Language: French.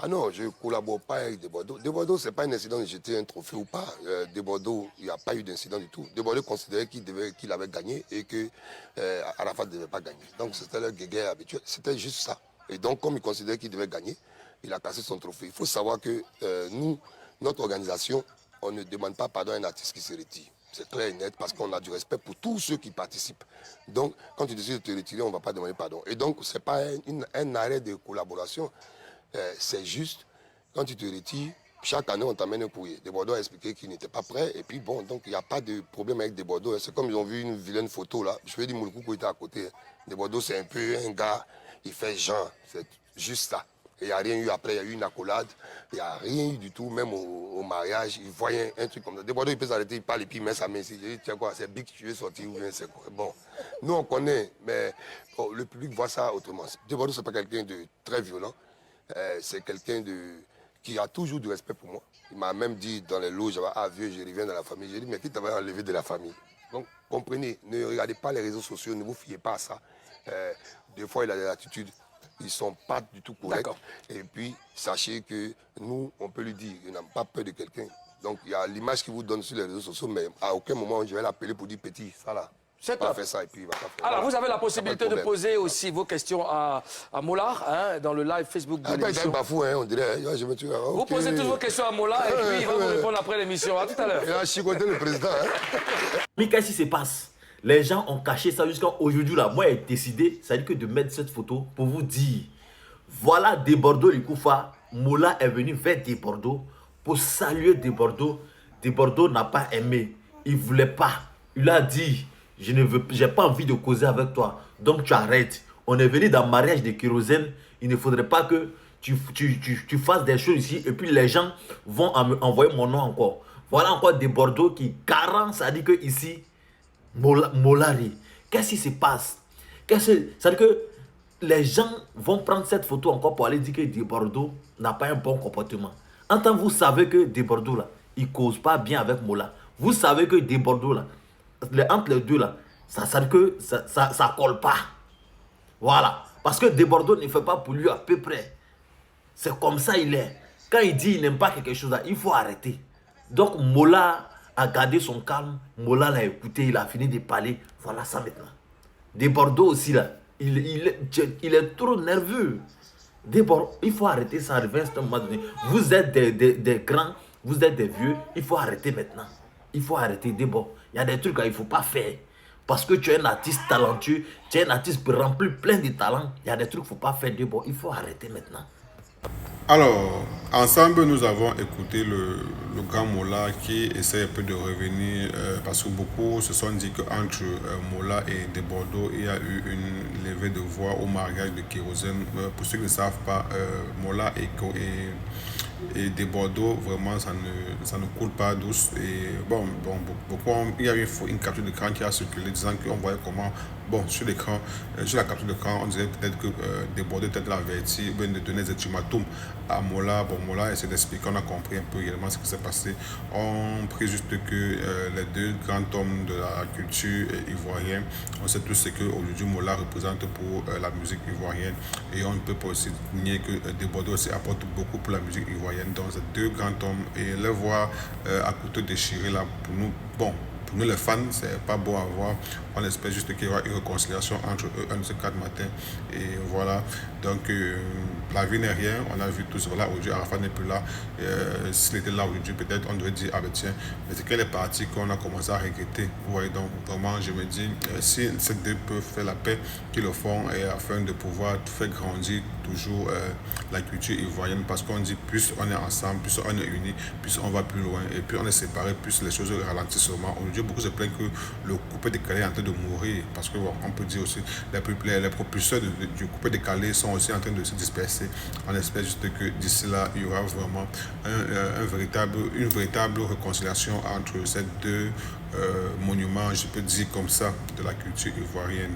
Ah non, je ne collabore pas avec De Bordeaux. De Bordeaux, ce n'est pas un incident de jeter un trophée ou pas. De Bordeaux, il n'y a pas eu d'incident du tout. De Bordeaux considérait qu'il avait gagné et que Arafat ne devait pas gagner. Donc c'était leur guéguerre habituel. C'était juste ça. Et donc, comme il considérait qu'il devait gagner, il a cassé son trophée. Il faut savoir que nous, notre organisation, on ne demande pas pardon à un artiste qui se retire. C'est clair et net parce qu'on a du respect pour tous ceux qui participent. Donc, quand tu décides de te retirer, on ne va pas demander pardon. Et donc, ce n'est pas un arrêt de collaboration. C'est juste, quand tu te retires, chaque année, on t'amène un courrier. De Bordeaux a expliqué qu'il n'était pas prêt. Et puis, bon, donc, il n'y a pas de problème avec De Bordeaux. C'est comme ils ont vu une vilaine photo, là. Je vais dire, Moulkoukou était à côté. De Bordeaux, c'est un peu un gars, il fait genre. C'est juste ça. Il n'y a rien eu après, il y a eu une accolade. Il n'y a rien eu du tout, même au mariage. Il voyait un truc comme ça. De Bordeaux, il peut s'arrêter, il parle et puis il met sa main ici. Il dit, tiens quoi, c'est Big que tu veux sortir ou bien c'est quoi. Bon, nous, on connaît, mais bon, le public voit ça autrement. De Bordeaux, ce n'est pas quelqu'un de très violent. C'est quelqu'un qui a toujours du respect pour moi. Il m'a même dit dans les loges, ah vieux, je reviens dans la famille. J'ai dit, mais qui t'avait enlevé de la famille? Donc, comprenez, ne regardez pas les réseaux sociaux, ne vous fiez pas à ça. Des fois, il a des attitudes, ils ne sont pas du tout corrects. Et puis, sachez que nous, on peut lui dire, il n'a pas peur de quelqu'un. Donc, il y a l'image qu'il vous donne sur les réseaux sociaux, mais à aucun moment, je vais l'appeler pour dire, petit, ça là. C'est pas faire ça et puis il va pas faire. Alors, vous avez la possibilité de poser aussi vos questions à Mola, hein, dans le live Facebook de l'émission. Pas fou, hein, on dirait. Je me tue, okay. Vous posez toutes vos questions à Mola et puis il va vous répondre après l'émission. À tout à l'heure. Il a chicoté le président. Hein. Mais qu'est-ce qui se passe? Les gens ont caché ça jusqu'à aujourd'hui. Là. Moi, j'ai décidé, ça dit que de mettre cette photo pour vous dire, voilà De Bordeaux, les Koufa. Mola est venu vers De Bordeaux pour saluer De Bordeaux. De Bordeaux n'a pas aimé. Il ne voulait pas. Il a dit, j'ai pas envie de causer avec toi. Donc tu arrêtes. On est venu dans le mariage de kérosène. Il ne faudrait pas que tu fasses des choses ici. Et puis les gens vont envoyer mon nom encore. Voilà encore De Bordeaux qui garant, ça dit que ici, Molari. Qu'est-ce qui se passe? Ça dit que les gens vont prendre cette photo encore pour aller dire que De Bordeaux n'a pas un bon comportement. En tant que vous savez que De Bordeaux là, il ne cause pas bien avec Mola. Vous savez que De Bordeaux là, entre les deux là, ça colle pas. Voilà. Parce que De Bordeaux ne fait pas pour lui à peu près. C'est comme ça il est. Quand il dit qu'il n'aime pas quelque chose là, il faut arrêter. Donc Mola a gardé son calme. Mola l'a écouté, il a fini de parler. Voilà ça maintenant. De Bordeaux aussi là, il est trop nerveux. De Bordeaux, il faut arrêter ça. À un moment donné. Vous êtes des grands, vous êtes des vieux. Il faut arrêter maintenant. Il faut arrêter. De Bordeaux. Il y a des trucs qu'il ne faut pas faire. Parce que tu es un artiste talentueux, tu es un artiste rempli plein de talents. Il y a des trucs qu'il ne faut pas faire. De Bordeaux. Il faut arrêter maintenant. Alors, ensemble, nous avons écouté le grand Mola qui essaie un peu de revenir parce que beaucoup se sont dit qu'entre Mola et De Bordeaux, il y a eu une levée de voix au mariage de kérosène. Pour ceux qui ne savent pas, Mola et De Bordeaux, vraiment, ça ne coule pas douce. Et bon beaucoup, il y a eu une capture d'écran qui a circulé disant qu'on voyait comment, bon, sur l'écran, sur la capture d'écran, on dirait peut-être que De Bordeaux peut-être l'averti, ou bien de donner des ultimatums à Mola. Bon, Mola essaie d'expliquer, on a compris un peu également ce qui s'est passé. On prie juste que les deux grands hommes de la culture ivoirienne, on sait tous ce que aujourd'hui Mola représente pour la musique ivoirienne. Et on ne peut pas aussi nier que De Bordeaux aussi apporte beaucoup pour la musique ivoirienne. Donc, ces deux grands hommes, et les voir à couteau déchiré là, pour nous, bon, pour nous les fans, c'est pas beau à voir. On espère juste qu'il y aura une réconciliation entre eux un de ces 4 matins. Et voilà. Donc la vie n'est rien. On a vu tout cela. Aujourd'hui, Arafat n'est plus là. S'il était là aujourd'hui, peut-être on devrait dire, ah ben tiens, mais c'est qu'elle est partie qu'on a commencé à regretter. Vous voyez, donc vraiment, je me dis, si ces deux peuvent faire la paix, qu'ils le font, et afin de pouvoir faire grandir toujours la culture ivoirienne, parce qu'on dit plus on est ensemble, plus on est unis, plus on va plus loin, et plus on est séparés, plus les choses ralentissent seulement. Aujourd'hui, beaucoup se plaignent que le coupé décalé est en train de mourir, parce que bon, on peut dire aussi les propulseurs du coupé décalé sont aussi en train de se disperser. On espère juste que d'ici là, il y aura vraiment une véritable réconciliation entre ces deux monuments, je peux dire comme ça, de la culture ivoirienne.